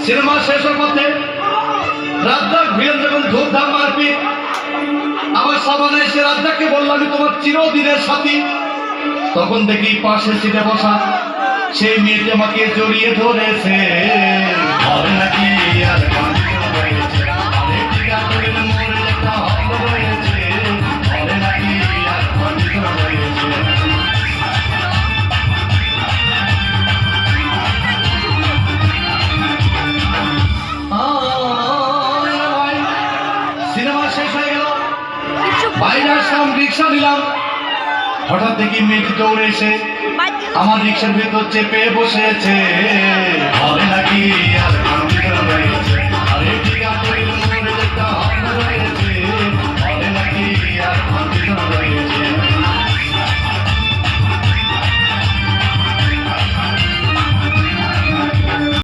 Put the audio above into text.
Cinema শেষের পথে Razzak villain যখন ধূমধাম মারপিট, আমার সামনে এসে রাজ্জাককে বললাম আমি তোমার চিরদিনের সাথী। তখন দেখি পাশে সিটে বসা সেই মেয়েটি আমাকে জড়িয়ে ধরেছে। হবে নাকি আর সিনেমা শেষ হয়ে গেল, বাইরে আসলাম, রিক্সা নিলাম। হঠাৎ দেখি মেয়েটি দৌড়ে এসে আমার রিক্সার ভেতর চেপে বসেছে। হবে নাকি